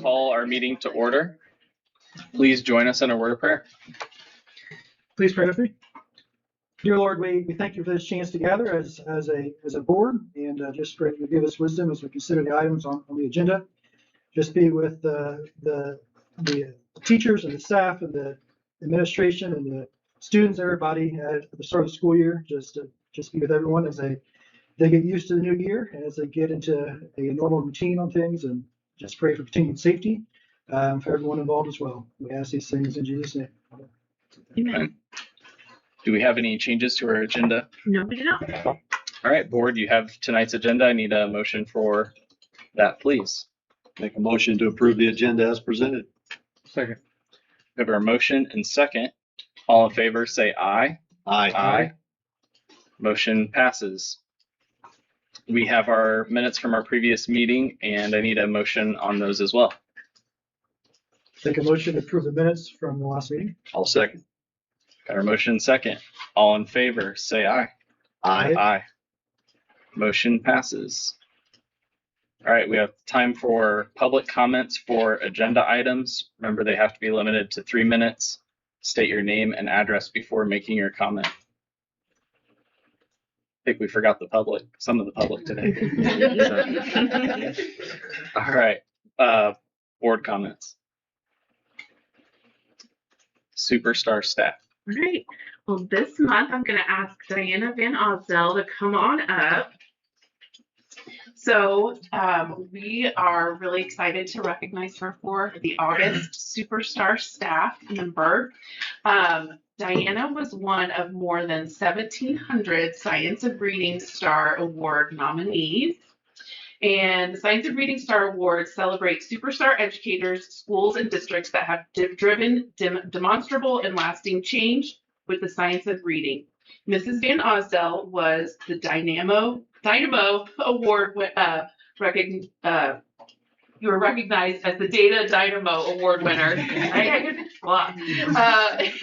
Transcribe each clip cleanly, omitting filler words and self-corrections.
call our meeting to order. Please join us in a word of prayer. Please pray with me. Dear Lord, we thank you for this chance to gather as a board, and just pray you give us wisdom as we consider the items on the agenda. Just be with the teachers and the staff and the administration and the students, everybody at the start of the school year. Just be with everyone as they get used to the new year and as they get into a normal routine on things, and just pray for continued safety for everyone involved as well. We ask these things in Jesus' name. Amen. Do we have any changes to our agenda? No, we do not. All right, board, you have tonight's agenda. I need a motion for that, please. Make a motion to approve the agenda as presented. Second. We have our motion and second. All in favor, say aye. Aye. Aye. Motion passes. We have our minutes from our previous meeting, and I need a motion on those as well. Take a motion to approve the minutes from the last meeting. I'll second. Got our motion and second. All in favor, say aye. Aye. Aye. Motion passes. All right, we have time for public comments for agenda items. Remember, they have to be limited to 3 minutes. State your name and address before making your comment. I think we forgot the public, some of the public today. All right, board comments. Superstar staff. All right. Well, this month I'm going to ask Diana Van Osdell to come on up. So we are really excited to recognize her for the August Superstar Staff member. Diana was one of more than 1,700 Science of Reading Star Award nominees. And the Science of Reading Star Awards celebrate superstar educators, schools, and districts that have driven demonstrable and lasting change with the science of reading. Mrs. Van Osdell was the Dynamo Award. You were recognized as the Data Dynamo Award winner. And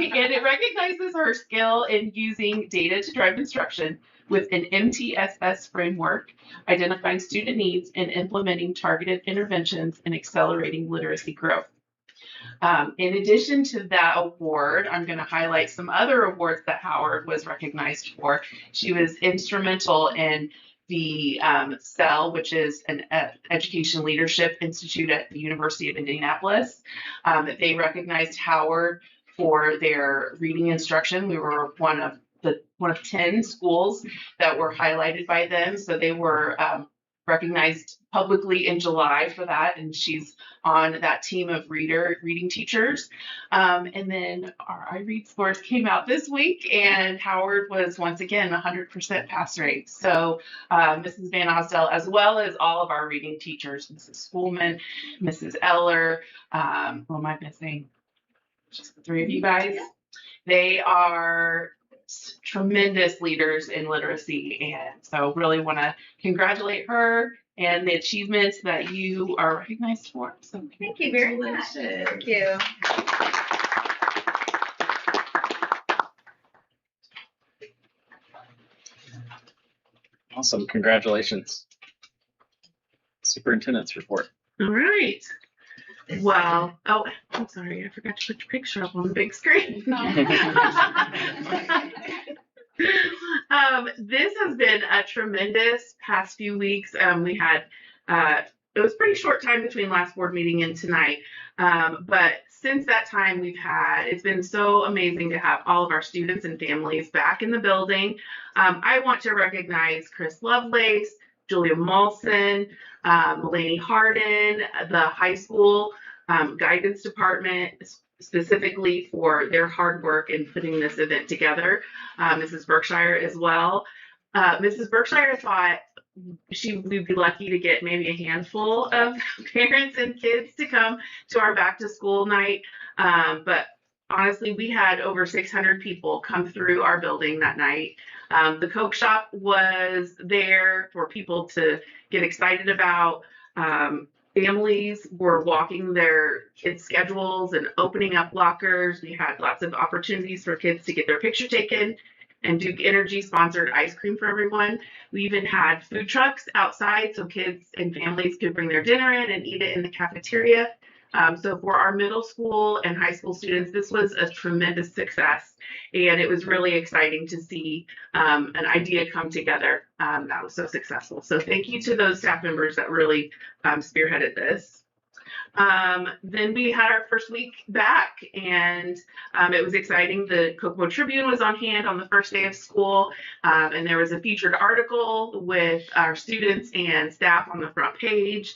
it recognizes her skill in using data to drive instruction with an MTSS framework, identifying student needs and implementing targeted interventions and accelerating literacy growth. In addition to that award, I'm going to highlight some other awards that Howard was recognized for. She was instrumental in the CEL, which is an Education Leadership Institute at the University of Indianapolis. They recognized Howard for their reading instruction. We were one of 10 schools that were highlighted by them. So they were recognized publicly in July for that, and she's on that team of reading teachers. And then our iRead scores came out this week, and Howard was once again 100% pass rate. So Mrs. Van Osdell, as well as all of our reading teachers, Mrs. Schoolman, Mrs. Eller, who am I missing? Just the three of you guys. They are tremendous leaders in literacy, and so really want to congratulate her and the achievements that you are recognized for. So thank you very much. Thank you. Awesome, congratulations. Superintendent's report. All right. Well, oh, I'm sorry, I forgot to put your picture up on the big screen. This has been a tremendous past few weeks. We had, it was a pretty short time between last board meeting and tonight, but since that time it's been so amazing to have all of our students and families back in the building. I want to recognize Chris Lovelace, Julia Molson, Mulaney Harden, the high school guidance department, specifically for their hard work in putting this event together. Mrs. Berkshire as well. Mrs. Berkshire thought we'd be lucky to get maybe a handful of parents and kids to come to our back to school night. But honestly, we had over 600 people come through our building that night. The Coke shop was there for people to get excited about. Families were walking their kids' schedules and opening up lockers. We had lots of opportunities for kids to get their picture taken. and Duke Energy sponsored ice cream for everyone. We even had food trucks outside so kids and families could bring their dinner in and eat it in the cafeteria. So for our middle school and high school students, this was a tremendous success, and it was really exciting to see an idea come together that was so successful. So thank you to those staff members that really spearheaded this. Then we had our first week back, and it was exciting. The Kokomo Tribune was on hand on the first day of school, and there was a featured article with our students and staff on the front page.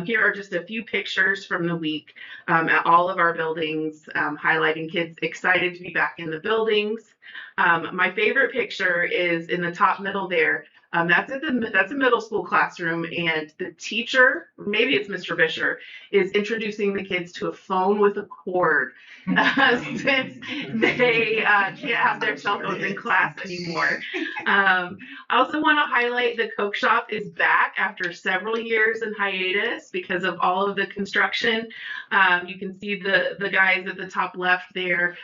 Here are just a few pictures from the week at all of our buildings, highlighting kids excited to be back in the buildings. My favorite picture is in the top middle there. That's a middle school classroom, and the teacher, maybe it's Mr. Fisher, is introducing the kids to a phone with a cord since they can't have their cell phones in class anymore. I also want to highlight the Coke Shop is back after several years in hiatus because of all of the construction. You can see the guys at the top left there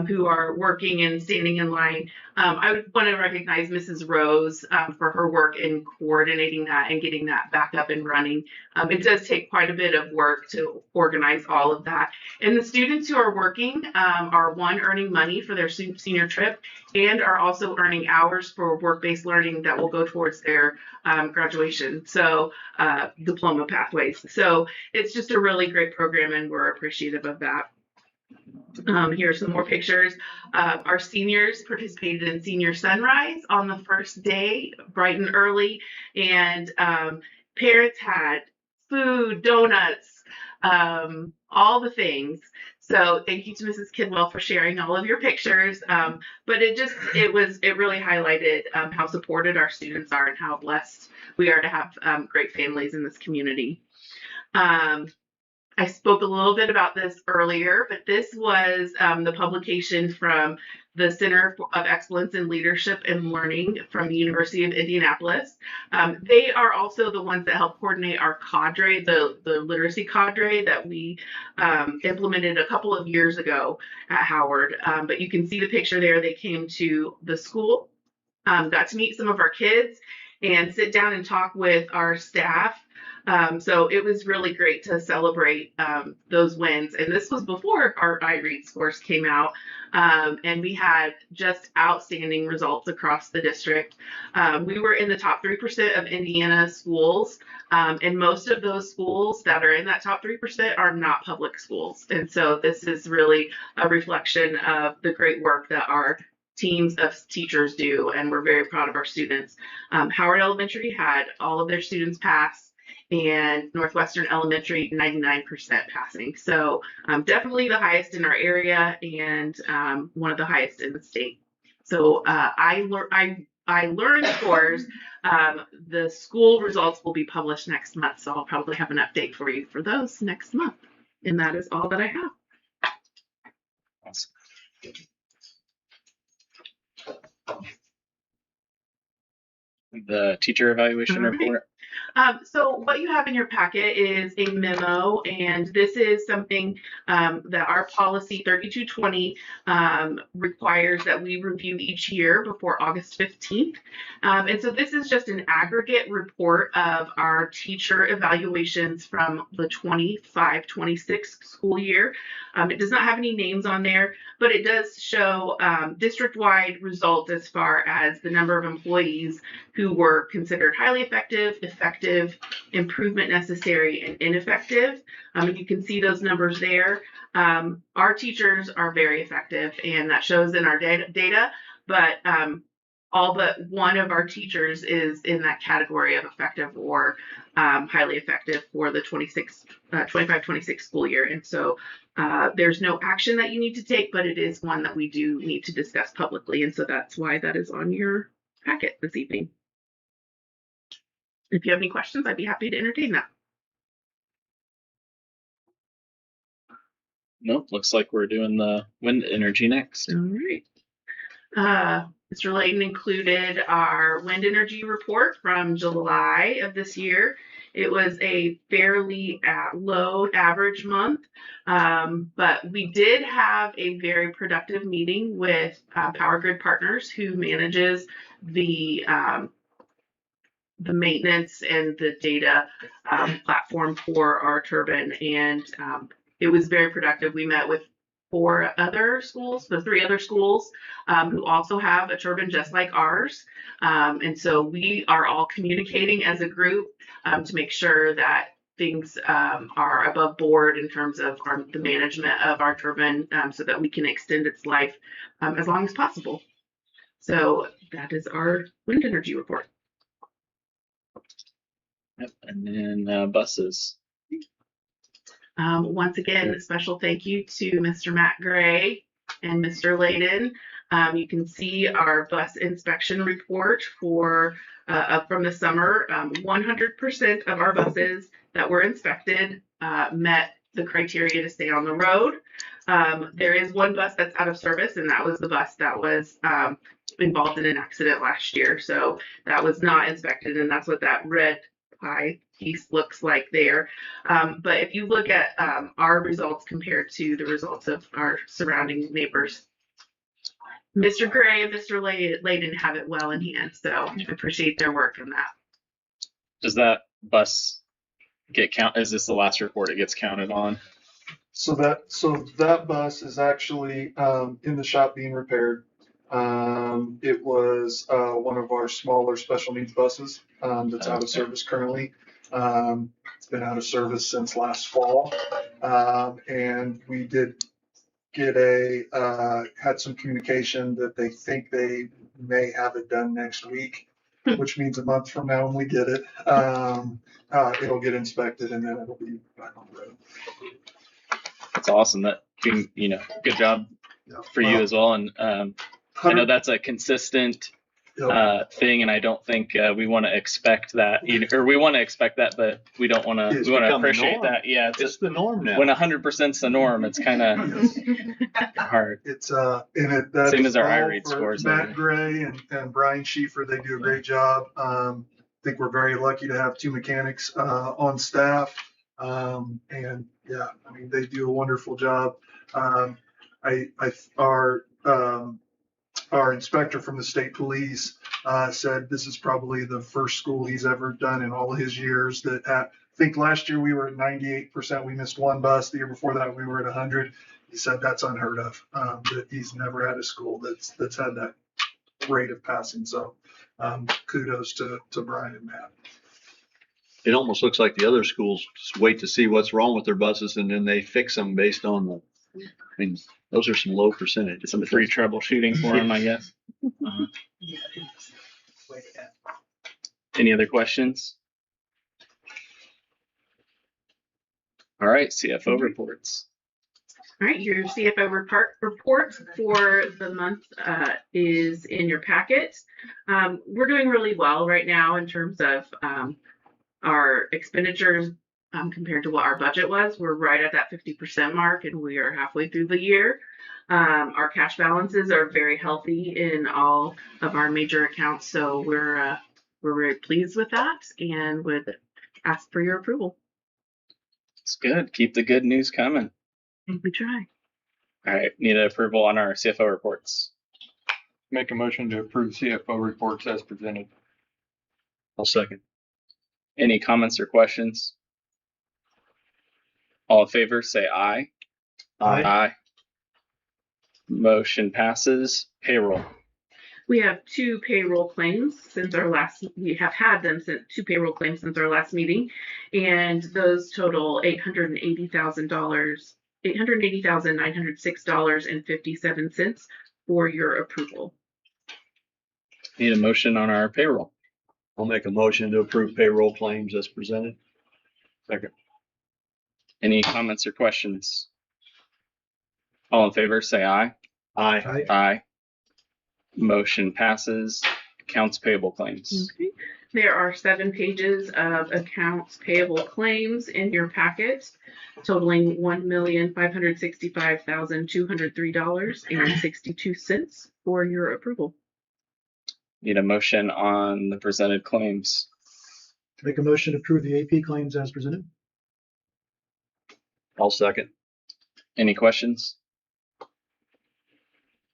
who are working and standing in line. I would want to recognize Mrs. Rose for her work in coordinating that and getting that back up and running. It does take quite a bit of work to organize all of that. And the students who are working are earning money for their senior trip and are also earning hours for work-based learning that will go towards their graduation, so diploma pathways. So it's just a really great program, and we're appreciative of that. Here are some more pictures. Our seniors participated in Senior Sunrise on the first day, bright and early, and parents had food, donuts, all the things. So thank you to Mrs. Kidwell for sharing all of your pictures. But it really highlighted how supported our students are and how blessed we are to have great families in this community. I spoke a little bit about this earlier, but this was the publication from the Center of Excellence in Leadership and Learning from the University of Indianapolis. They are also the ones that help coordinate our cadre, the literacy cadre that we implemented a couple of years ago at Howard. But you can see the picture there. They came to the school, got to meet some of our kids, and sit down and talk with our staff. So it was really great to celebrate those wins. And this was before our iRead scores came out. And we had just outstanding results across the district. We were in the top 3% of Indiana schools. And most of those schools that are in that top 3% are not public schools. And so this is really a reflection of the great work that our teams of teachers do. And we're very proud of our students. Howard Elementary had all of their students pass, and Northwestern Elementary 99% passing. So definitely the highest in our area and one of the highest in the state. So I learned scores. The school results will be published next month, so I'll probably have an update for you for those next month. And that is all that I have. Awesome. The teacher evaluation report. So what you have in your packet is a memo, and this is something that our policy 3220 requires that we review each year before August 15th. And so this is just an aggregate report of our teacher evaluations from the 25-26 school year. It does not have any names on there, but it does show district-wide results as far as the number of employees who were considered highly effective, improvement necessary, and ineffective. You can see those numbers there. Our teachers are very effective, and that shows in our data, but all but one of our teachers is in that category of effective or highly effective for the 25-26 school year. And so there's no action that you need to take, but it is one that we do need to discuss publicly. And so that's why that is on your packet this evening. If you have any questions, I'd be happy to entertain that. Nope, looks like we're doing the wind energy next. All right. Mr. Layton included our wind energy report from July of this year. It was a fairly low average month, but we did have a very productive meeting with Power Grid Partners, who manages the maintenance and the data platform for our turbine, and it was very productive. We met with the three other schools who also have a turbine just like ours, and so we are all communicating as a group to make sure that things are above board in terms of the management of our turbine, so that we can extend its life as long as possible. So that is our wind energy report. Yep. And then buses. Once again, a special thank you to Mr. Matt Gray and Mr. Layden. You can see our bus inspection report for from the summer. 100% of our buses that were inspected met the criteria to stay on the road. There is one bus that's out of service, and that was the bus that was involved in an accident last year. So that was not inspected, and that's what that red pie piece looks like there. But if you look at our results compared to the results of our surrounding neighbors, Mr. Gray and Mr. Layden have it well in hand. So I appreciate their work in that. Does that bus get counted? Is this the last report it gets counted on? So that bus is actually in the shop being repaired. It was one of our smaller special needs buses that's out of service currently. It's been out of service since last fall, and we did get had some communication that they think they may have it done next week, which means a month from now when we get it, it'll get inspected and then it'll be back on the road. That's awesome. That good job for you as well. And I know that's a consistent thing, and I don't think we want to expect that either, or we want to expect that, but we don't want to. We want to appreciate that. Yeah, it's the norm now. When 100%'s the norm, it's kind of hard. It's that's same as our all iRead for scores. Matt Gray and Brian Schieffer, they do a great job. I think we're very lucky to have two mechanics on staff, and yeah, I mean they do a wonderful job. Our inspector from the state police said this is probably the first school he's ever done in all of his years. I think last year we were at 98%. We missed one bus. The year before that we were at 100. He said that's unheard of. That he's never had a school that's had that rate of passing. So kudos to Brian and Matt. It almost looks like the other schools just wait to see what's wrong with their buses and then they fix them based on I mean, those are some low percentage. Some free troubleshooting for them, I guess. Any other questions? All right, CFO reports. All right, your CFO report for the month is in your packet. We're doing really well right now in terms of our expenditures compared to what our budget was. We're right at that 50% mark, and we are halfway through the year. Our cash balances are very healthy in all of our major accounts, so we're very pleased with that and would ask for your approval. It's good. Keep the good news coming. We try. All right, need an approval on our CFO reports. Make a motion to approve CFO reports as presented. I'll second. Any comments or questions? All in favor, say aye. Aye. Aye. Motion passes. Payroll. We have two payroll claims since our last. We have had them since two payroll claims since our last meeting, and those total $880,906.57 for your approval. Need a motion on our payroll. I'll make a motion to approve payroll claims as presented. Second. Any comments or questions? All in favor, say aye. Aye. Aye. Motion passes. Accounts payable claims. Okay. There are 7 pages of accounts payable claims in your packet, totaling $1,565,203.62 for your approval. Need a motion on the presented claims. Make a motion to approve the AP claims as presented. I'll second. Any questions?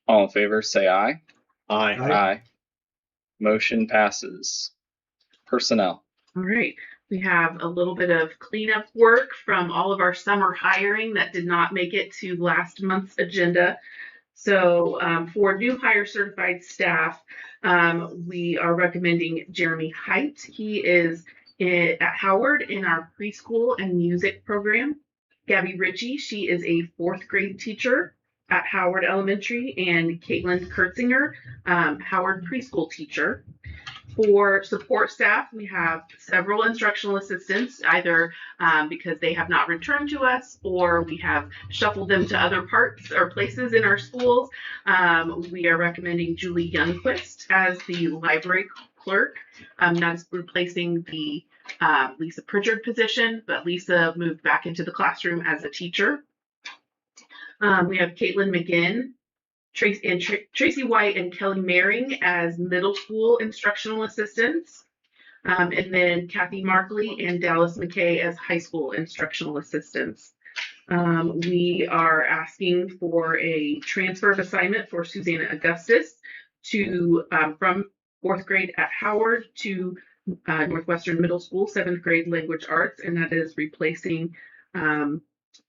All in favor, say aye. Aye. Aye. Motion passes. Personnel. All right. We have a little bit of cleanup work from all of our summer hiring that did not make it to last month's agenda. So for new hire certified staff, we are recommending Jeremy Height. He is at Howard in our preschool and music program. Gabby Ritchie, she is a 4th grade teacher at Howard Elementary, and Caitlin Kurtzinger, Howard preschool teacher. For support staff, we have several instructional assistants, either because they have not returned to us or we have shuffled them to other parts or places in our schools. We are recommending Julie Youngquist as the library clerk. That's replacing the Lisa Pritchard position, but Lisa moved back into the classroom as a teacher. We have Caitlin McGinn, Tracy White and Kelly Maring as middle school instructional assistants, and then Kathy Markley and Dallas McKay as high school instructional assistants. We are asking for a transfer of assignment for Susanna Augustus to from 4th grade at Howard to Northwestern Middle School, 7th grade language arts, and that is replacing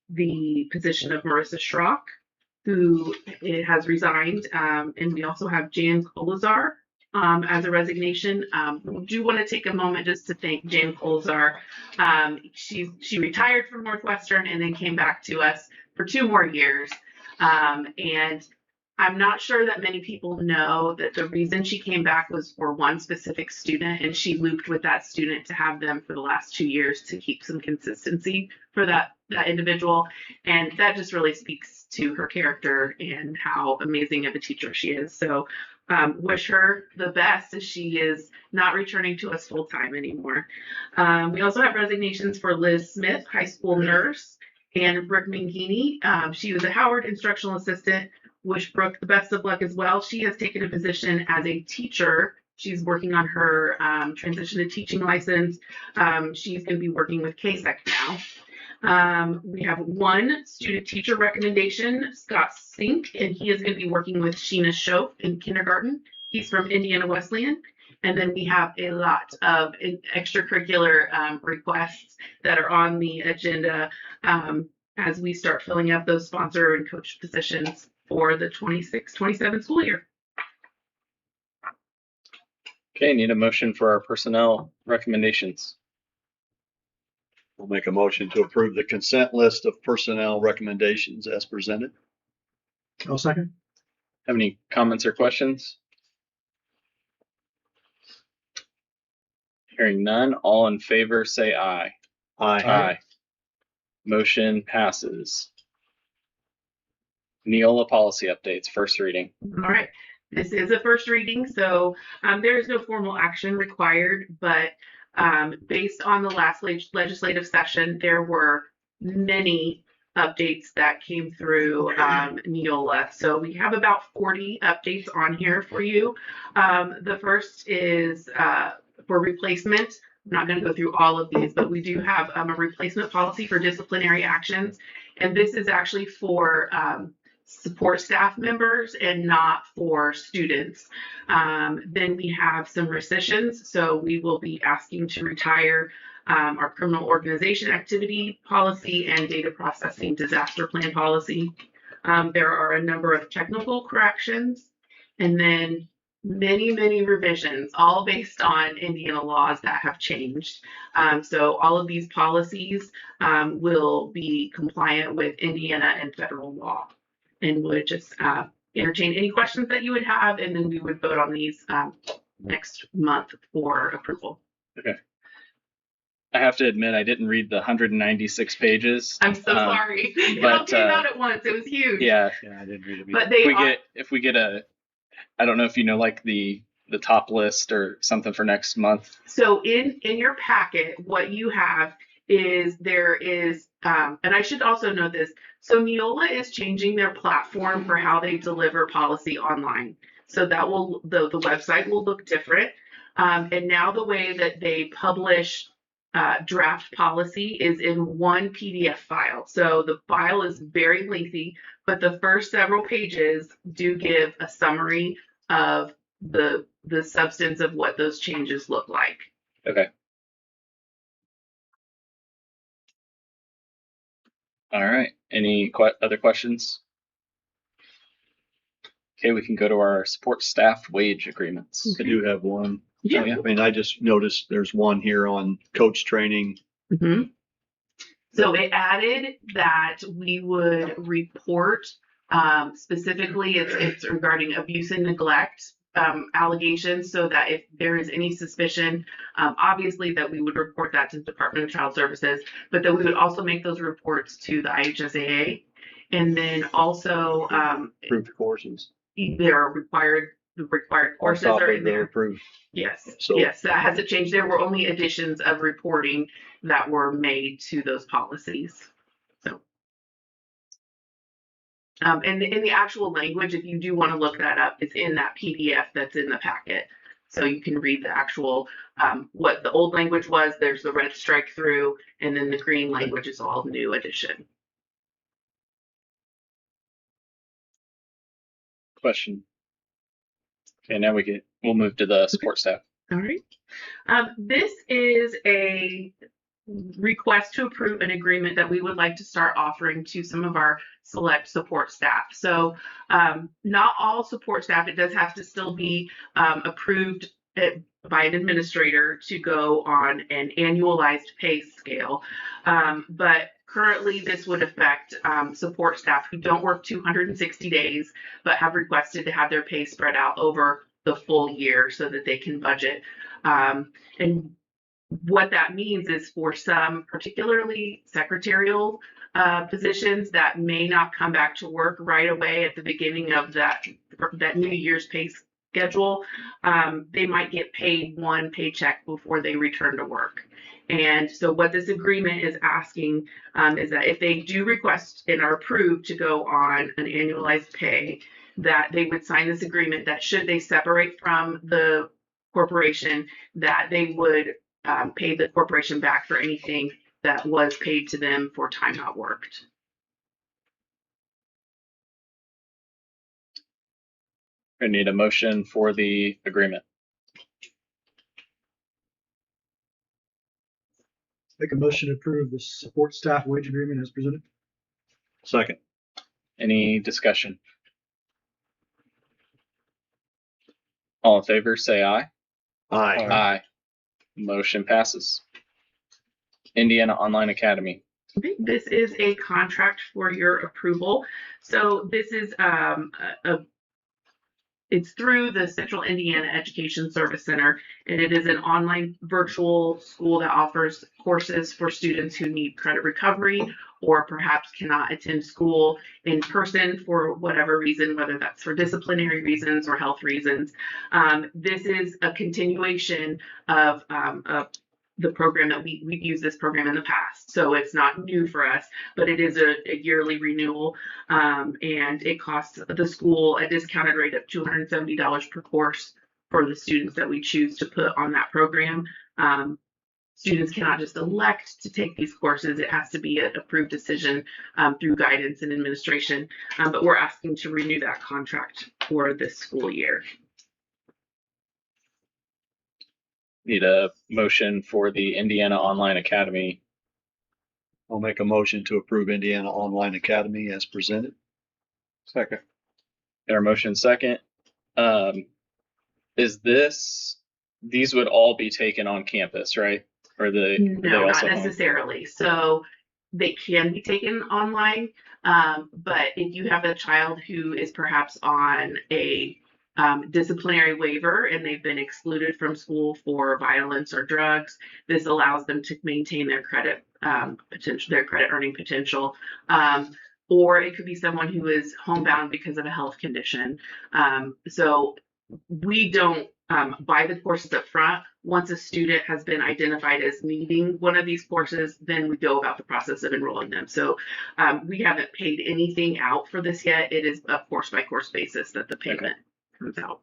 the position of Marissa Schrock, who has resigned, and we also have Jan Kolazar as a resignation. We do want to take a moment just to thank Jan Kolazar. She retired from Northwestern and then came back to us for 2 more years. And I'm not sure that many people know that the reason she came back was for one specific student, and she looped with that student to have them for the last 2 years to keep some consistency for that individual. And that just really speaks to her character and how amazing of a teacher she is. So wish her the best, as she is not returning to us full time anymore. We also have resignations for Liz Smith, high school nurse, and Brooke Mangini. She was a Howard instructional assistant. Wish Brooke the best of luck as well. She has taken a position as a teacher. She's working on her transition to teaching license. She's going to be working with KSEC now. We have one student teacher recommendation, Scott Sink, and he is going to be working with Sheena Shoaf in kindergarten. He's from Indiana Wesleyan. And then we have a lot of extracurricular requests that are on the agenda as we start filling up those sponsor and coach positions for the 26-27 school year. Okay, need a motion for our personnel recommendations. I'll make a motion to approve the consent list of personnel recommendations as presented. I'll second. Have any comments or questions? Hearing none, all in favor say aye. Aye. Motion passes. Neola policy updates, first reading. All right, this is a first reading, so there is no formal action required, but based on the last legislative session, there were many updates that came through Neola. So we have about 40 updates on here for you. The first is for replacement. I'm not going to go through all of these, but we do have a replacement policy for disciplinary actions. And this is actually for support staff members and not for students. Then we have some rescissions. So we will be asking to retire our criminal organization activity policy and data processing disaster plan policy. There are a number of technical corrections, and then many revisions, all based on Indiana laws that have changed. So all of these policies will be compliant with Indiana and federal law, and would just entertain any questions that you would have, and then we would vote on these next month for approval. Okay. I have to admit, I didn't read the 196 pages. I'm so sorry. It but, all came out at once. It was huge. Yeah. I didn't read it. But If we get a, I don't know if you know, like the top list or something for next month. So in your packet, what you have is there is, and I should also note this. So Neola is changing their platform for how they deliver policy online. So that will the website will look different. And now the way that they publish draft policy is in one PDF file. So the file is very lengthy, but the first several pages do give a summary of the substance of what those changes look like. Okay. All right. Any other questions? Okay, we can go to our support staff wage agreements. I do have one. Yeah. I mean, I just noticed there's one here on coach training. Mm-hmm. So it added that we would report specifically it's regarding abuse and neglect allegations, so that if there is any suspicion, obviously that we would report that to the Department of Child Services, but that we would also make those reports to the IHSAA. And then also Approved courses. there are the required courses are in there. Approved. Yes, So- yes, that hasn't changed. There were only additions of reporting that were made to those policies. So, and in the actual language, if you do want to look that up, it's in that PDF that's in the packet. So you can read the actual, what the old language was. There's the red strike through, and then the green language is all new addition. Question. Okay, now we'll move to the support staff. All right. This is a request to approve an agreement that we would like to start offering to some of our select support staff. So not all support staff, it does have to still be approved by an administrator to go on an annualized pay scale. But currently this would affect support staff who don't work 260 days, but have requested to have their pay spread out over the full year so that they can budget. And what that means is for some particularly secretarial positions that may not come back to work right away at the beginning of that New Year's pay schedule, they might get paid one paycheck before they return to work. And so what this agreement is asking is that if they do request and are approved to go on an annualized pay, that they would sign this agreement that should they separate from the corporation, that they would pay the corporation back for anything that was paid to them for time not worked. I need a motion for the agreement. Make a motion to approve the support staff wage agreement as presented. Second. Any discussion? All in favor, say aye. Aye. Aye. Motion passes. Indiana Online Academy. Okay, this is a contract for your approval. So this is it's through the Central Indiana Education Service Center, and it is an online virtual school that offers courses for students who need credit recovery or perhaps cannot attend school in person for whatever reason, whether that's for disciplinary reasons or health reasons. This is a continuation of the program that we've used this program in the past. So it's not new for us, but it is a yearly renewal. And it costs the school a discounted rate of $270 per course for the students that we choose to put on that program. Students cannot just elect to take these courses. It has to be an approved decision through guidance and administration. But we're asking to renew that contract for this school year. Need a motion for the Indiana Online Academy. I'll make a motion to approve Indiana Online Academy as presented. Second. Got our motion second. These would all be taken on campus, right? Or No, not necessarily. So they can be taken online, but if you have a child who is perhaps on a disciplinary waiver and they've been excluded from school for violence or drugs, this allows them to maintain their credit potential, their credit earning potential. Or it could be someone who is homebound because of a health condition. So we don't buy the courses up front. Once a student has been identified as needing one of these courses, then we go about the process of enrolling them. So we haven't paid anything out for this yet. It is a course by course basis that the payment comes out.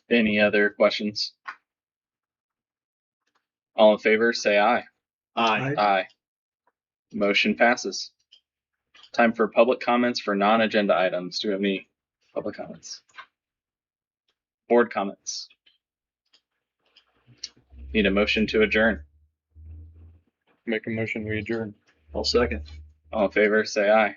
Any other questions? All in favor, say aye. Aye. Aye. Motion passes. Time for public comments for non-agenda items. Do we have any public comments? Board comments? Need a motion to adjourn. Make a motion, we adjourn. I'll second. All in favor, say aye.